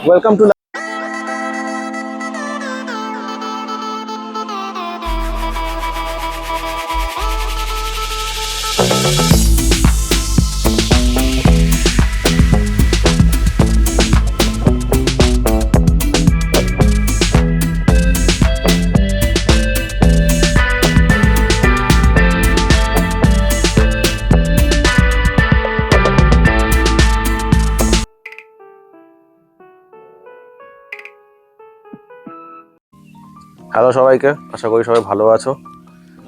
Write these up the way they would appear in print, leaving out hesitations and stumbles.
Welcome to hello সবাইকে, আশা করি সবাই ভালো আছো।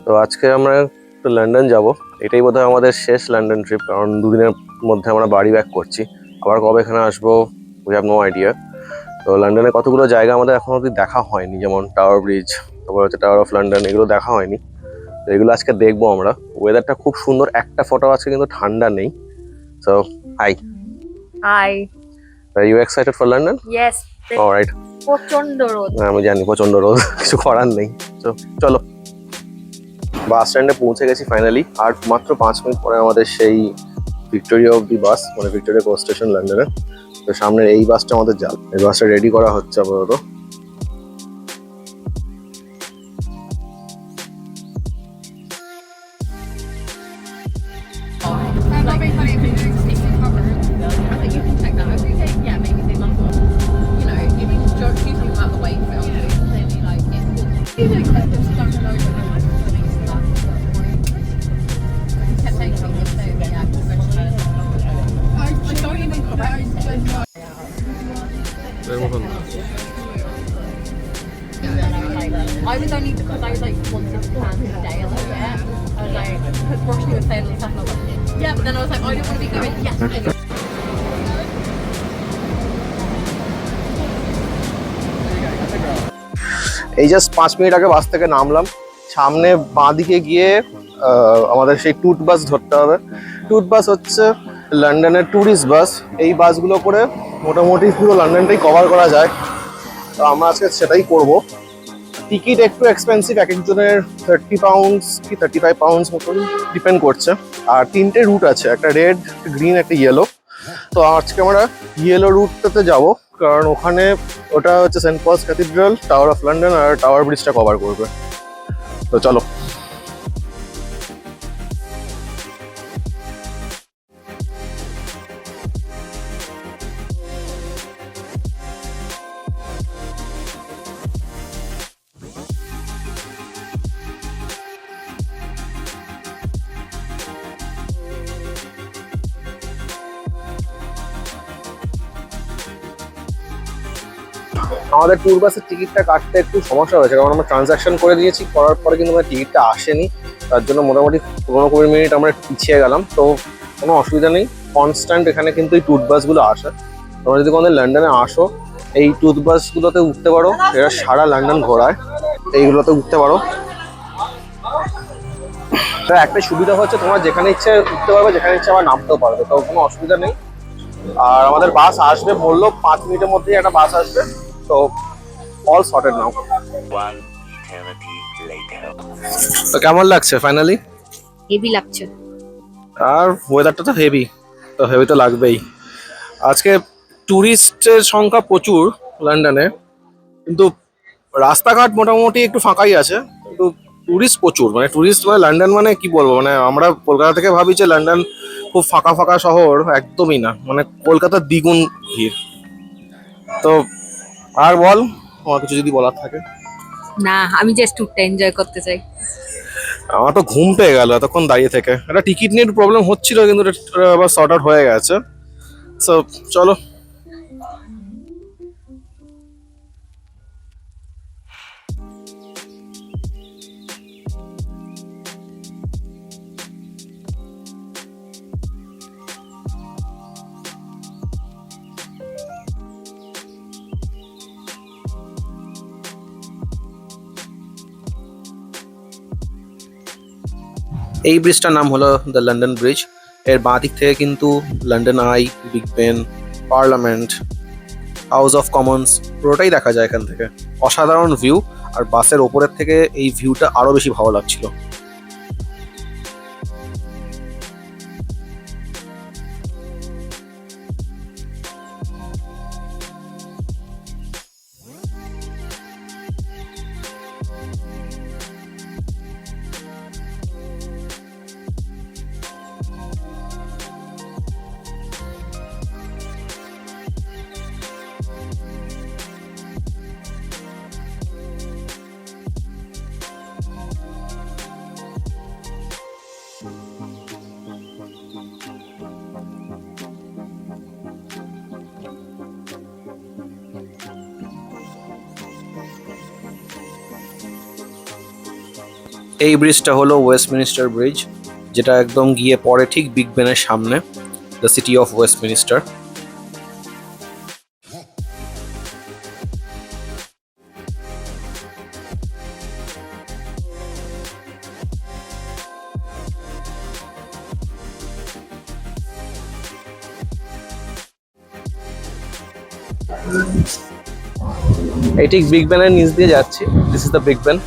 তো আজকে আমরা একটু লন্ডন যাব। এটাই বোধহয় আমাদের শেষ লন্ডন ট্রিপ, কারণ দুদিনের মধ্যে আমরা বাড়ি ব্যাক করছি। আবার কবে এখানে আসবো উই হ্যাভ নো আইডিয়া। তো লন্ডনে কতগুলো জায়গা আমাদের এখনো অবধি দেখা হয়নি, যেমন টাওয়ার ব্রিজ, তারপর হচ্ছে টাওয়ার অফ লন্ডন, এগুলো দেখা হয়নি। তো এগুলো আজকে দেখবো আমরা। ওয়েদারটা খুব সুন্দর, একটা ফটো আছে কিন্তু ঠান্ডা নেই। So hi hi. Are you excited for London? Yes. Alright. প্রচন্ড রোদ। আমি জানি প্রচন্ড রোদ, কিছু করার নেই। তো চলো, বাস স্ট্যান্ডে পৌঁছে গেছি ফাইনালি। আর মাত্র 5 মিনিট পরে আমাদের সেই ভিক্টোরিয়া অব্দি বাস, মানে ভিক্টোরিয়া কোচ স্টেশন লন্ডনে। তো সামনের এই বাসটা আমাদের যাবে, এই বাসটা রেডি করা হচ্ছে আপাতত। I was only because I was like wanted to plan the day a little bit. I was like, because Roshni was saying all the stuff, and I was like, yeah, but then I was like, I don't want to be going yesterday. এই just 5 minute আগে বাস থেকে নামলাম। সামনে বাঁ দিকে গিয়ে আমাদের সেই টুট বাস ধরতে হবে। টুট বাস হচ্ছে লন্ডনের ট্যুরিস্ট বাস। এই বাসগুলো করে মোটামুটি পুরো লন্ডনটাই কভার করা যায়। তো আমরা আজকে সেটাই করব। টিকিট একটু এক্সপেন্সিভ, এক একজনের 30 পাউন্ডস কি 35 পাউন্ডস মতন ডিপেন্ড করছে। আর 3টে রুট আছে, একটা রেড, গ্রিন, একটা ইয়েলো। তো আজকে আমরা ইয়েলো রুটটাতে যাব, কারণ ওখানে ওটা হচ্ছে Saint Paul's Cathedral, Tower of London আর টাওয়ার ব্রিজটা কভার করবে। তো চলো। আমাদের ট্যুর বাসের টিকিটটা কাটতে একটু সমস্যা হয়েছে, কারণ আমরা ট্রানজাকশন করে দিয়েছি, করার পরে কিন্তু আমার টিকিটটা আসেনি। তার জন্য মোটামুটি 15-20 মিনিট আমরা একটু পিছিয়ে গেলাম। তো কোনো অসুবিধা নেই, কনস্ট্যান্ট এখানে কিন্তু এই ট্যুর বাসগুলো আসে। তোমরা যদি কোনো লন্ডনে আসো, এই ট্যুর বাসগুলোতে উঠতে পারো। এরা সারা লন্ডন ঘোরায়, এইগুলোতে উঠতে পারো। তার একটা সুবিধা হচ্ছে তোমরা যেখানে ইচ্ছে উঠতে পারবে, যেখানে ইচ্ছে আবার নামতেও পারবে, তো কোনো অসুবিধা নেই। আর আমাদের বাস আসবে বললো 5 মিনিটের মধ্যেই একটা বাস আসবে। তো অল সর্টেড নাও। তো কেমন লাগছে ফাইনালি? হেভি লাগছে। আর ওয়েদারটা তো হেভি, তো হেভি তো লাগবেই। আজকে ট্যুরিস্টের সংখ্যা প্রচুর লন্ডনে, কিন্তু রাস্তাঘাট মোটামুটি একটু ফাঁকাই আছে, কিন্তু ট্যুরিস্ট প্রচুর। মানে ট্যুরিস্ট মানে লন্ডন মানে কি বলবো, মানে আমরা কলকাতা থেকে ভাবি যে লন্ডন খুব ফাঁকা ফাঁকা শহর, একদমই না, মানে কলকাতার দ্বিগুণ ভিড়। তো আর বল, আমার কিছু যদি বলার থাকে। না, আমি জাস্ট ট্যুরটা এনজয় করতে চাই। আমার তো ঘুম পেয়ে গেল এতক্ষণ দাঁড়িয়ে থেকে। একটা টিকিট নিয়ে একটু প্রবলেম হচ্ছিল, কিন্তু এটা আবার সর্ট আউট হয়ে গেছে। সো চলো। এই ব্রিজটার নাম হলো দ্য লন্ডন ব্রিজ। এর বাঁ দিক থেকে কিন্তু London I, big Ben, parliament, house of Commons পুরোটাই দেখা যায় এখান থেকে। অসাধারণ ভিউ, আর বাসের ওপরের থেকে এই ভিউটা আরো বেশি ভালো লাগছিল। এই ব্রিজটা হলো ওয়েস্টমিনিস্টার ব্রিজ, যেটা একদম গিয়ে পড়ে ঠিক বিগ বেনের সামনে, দ্য সিটি অফ ওয়েস্টমিনিস্টার। এই ঠিক বিগ ব্যানের নিচ দিয়ে যাচ্ছি। This is the Big Ben.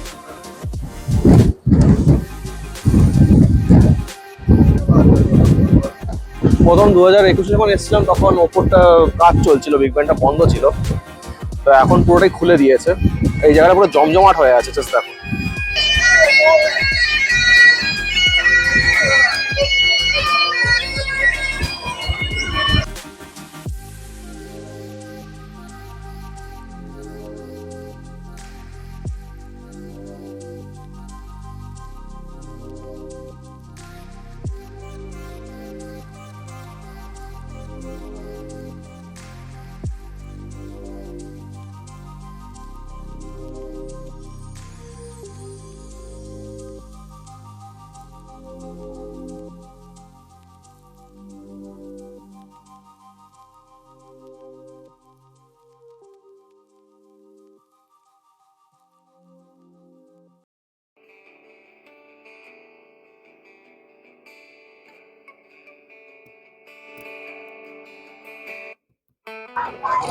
প্রথম 2021 যখন এসেছিলাম তখন ওপরটা কাজ চলছিল, বিগ ব্যানটা বন্ধ ছিল। তো এখন পুরোটাই খুলে দিয়েছে। এই জায়গাটা পুরো জমজমাট হয়ে আছে, জাস্ট দেখো।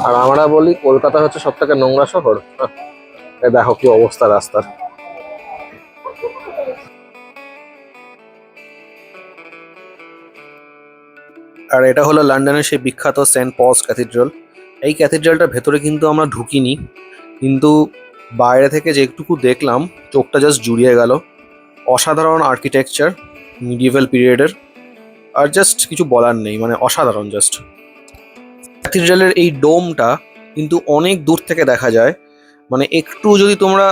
আর আমরা বলি কলকাতা হচ্ছে সব থেকে নোংরা শহর। এই দেখো কি অবস্থা রাস্তার। আর এটা হলো লন্ডনের সেই বিখ্যাত সেন্ট পলস ক্যাথিড্রাল। এই ক্যাথিড্রালটার ভেতরে কিন্তু আমরা ঢুকিনি, কিন্তু বাইরে থেকে যেটুকু দেখলাম চোখটা জাস্ট জুড়িয়ে গেল। অসাধারণ আর্কিটেকচার, মিডিয়েভাল পিরিয়ডের। আর জাস্ট কিছু বলার নেই, মানে অসাধারণ জাস্ট। ক্যাথিড্রালের এই ডোমটা কিন্তু অনেক দূর থেকে দেখা যায়, মানে একটু যদি তোমরা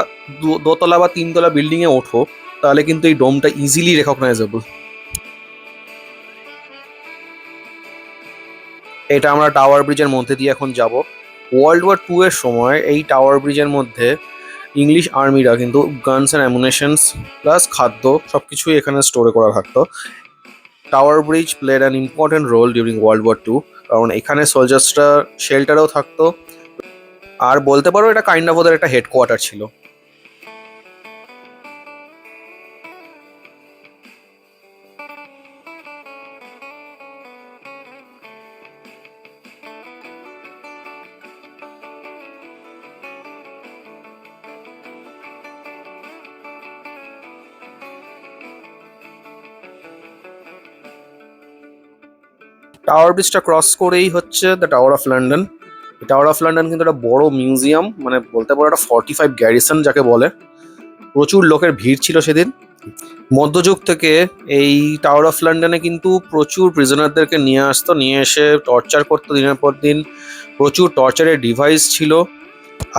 দোতলা বা তিনতলা বিল্ডিংয়ে ওঠো তাহলে কিন্তু এই ডোমটা ইজিলি রেকগনাইজেবল। এটা আমরা টাওয়ার ব্রিজের মধ্যে দিয়ে এখন যাব। ওয়ার্ল্ড ওয়ার 2 এর সময় এই টাওয়ার ব্রিজের মধ্যে ইংলিশ আর্মিরা কিন্তু গানস অ্যান্ড অ্যামুনেশনস প্লাস খাদ্য সবকিছুই এখানে স্টোরে করা থাকতো। Tower Bridge played an important role during World War 2, কারণ এখানে সোলজার্সরা শেল্টারেও থাকতো। আর বলতে পারো এটা কাইন্ড অফ ওদের একটা হেডকোয়ার্টার ছিল। টাওয়ার ব্রিজটা ক্রস করেই হচ্ছে the tower of London. Tower of London কিন্তু একটা বড় মিউজিয়াম, মানে বলতে পারো একটা 45 গ্যারিসন যাকে বলে। প্রচুর লোকের ভিড় ছিল সেদিন। মধ্যযুগ থেকে এই টাওয়ার অফ লন্ডনে কিন্তু প্রচুর প্রিজনারদেরকে নিয়ে আসতো, নিয়ে এসে টর্চার করতো দিনের পর দিন। প্রচুর টর্চারের ডিভাইস ছিল।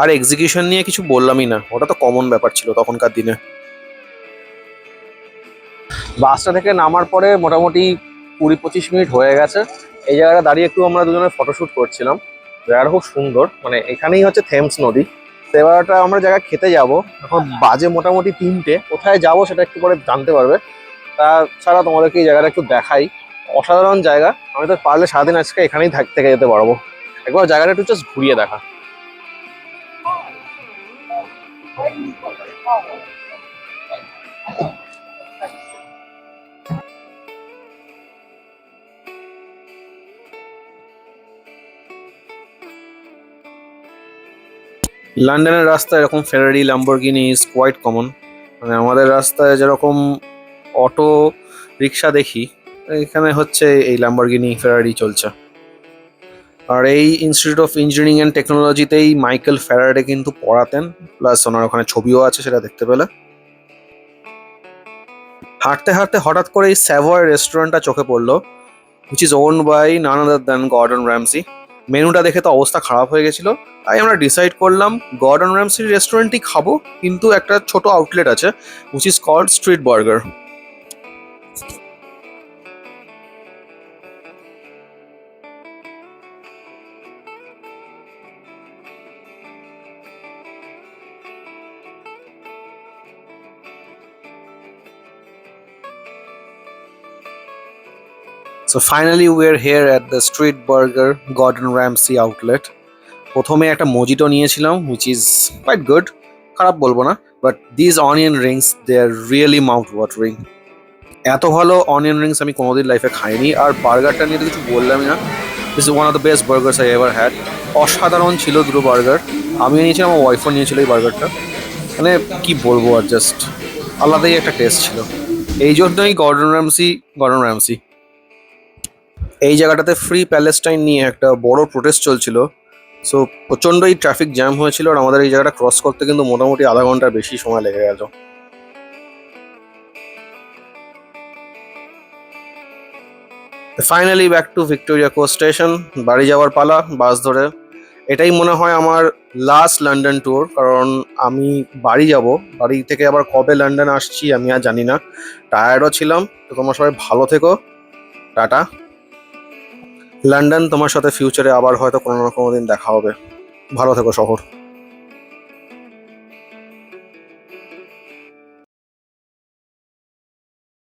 আর এক্সিকিউশন নিয়ে কিছু বললামই না, ওটা তো কমন ব্যাপার ছিল তখনকার দিনে। বাসটা থেকে নামার পরে মোটামুটি 20-25 মিনিট হয়ে গেছে। এই জায়গাটা দাঁড়িয়ে একটু আমরা দুজনে ফটোশুট করছিলাম। জায়গাটা খুব সুন্দর, মানে এখানেই হচ্ছে থেমস নদী। তো এবারটা আমরা জায়গা খেতে যাব। এখন বাজে মোটামুটি 3টে। কোথায় যাব সেটা একটু পরে জানতে পারবে। তাছাড়া তোমাদেরকে এই জায়গাটা একটু দেখাই। অসাধারণ জায়গা। আমি তো পারলে সারাদিন আজকে এখানেই থেকে যেতে পারবো। একবার জায়গাটা একটু জাস্ট ঘুরিয়ে দেখা। লন্ডনের রাস্তায় এরকম ফেরারি ল্যাম্বরগিনি ইজ কোয়াইট কমন। মানে আমাদের রাস্তায় যেরকম অটো রিক্সা দেখি, এখানে হচ্ছে এই ল্যাম্বরগিনি ফেরারি চলছে। আর এই ইনস্টিটিউট অফ ইঞ্জিনিয়ারিং অ্যান্ড টেকনোলজিতেই মাইকেল ফ্যারাডে কিন্তু পড়াতেন, প্লাস ওনার ওখানে ছবিও আছে, সেটা দেখতে পেলে। হাঁটতে হাঁটতে হঠাৎ করে এই স্যাভয় রেস্টুরেন্টটা চোখে পড়লো, which is owned by none other than Gordon Ramsay. মেনুটা দেখে তো অবস্থা খারাপ হয়ে গেছিল, তাই আমরা ডিসাইড করলাম গর্ডন র্যামসির রেস্টুরেন্টই খাবো, কিন্তু একটা ছোট আউটলেট আছে which is called Street Burger. So finally we're here at the Street Burger Gordon Ramsay outlet. প্রথমে একটা মজিটো নিয়েছিলাম which is quite good, খারাপ বলবো না, but these onion rings they are really mouth watering. এত ভালো অনিয়ন রিংস আমি কোনোদিন লাইফে খাইনি। আর বার্গারটা নিয়ে তো কিছু বললামই না, this is one of the best burghers I ever had. অসাধারণ ছিল দুটো বার্গার, আমিও নিয়েছিলাম, আমার ওয়াইফও নিয়েছিল এই বার্গারটা। মানে কি বলবো, আর জাস্ট আলাদাই একটা টেস্ট ছিল। এই জন্যই গর্ডন র্যামসি এই জায়গাটাতে ফ্রি প্যালেস্টাইন নিয়ে একটা বড় প্রোটেস্ট চলছিল। সো প্রচণ্ডই ট্রাফিক জ্যাম হয়েছিল, আর আমাদের এই জায়গাটা ক্রস করতে কিন্তু মোটামুটি আধা ঘন্টার বেশি সময় লেগে গেল। Finally back to Victoria coast station, বাড়ি যাওয়ার পালা বাস ধরে। এটাই মনে হয় আমার লাস্ট লন্ডন ট্যুর, কারণ আমি বাড়ি যাব, বাড়ি থেকে আবার কবে লন্ডন আসছি আমি আর জানি না। টায়ার্ডও ছিলাম। তো তোমরা সবাই ভালো থেকো, টাটা। লন্ডন তোমার সাথে ফিউচারে আবার হয়তো কোনো না কোনো দিন দেখা হবে। ভালো থেকো শহর।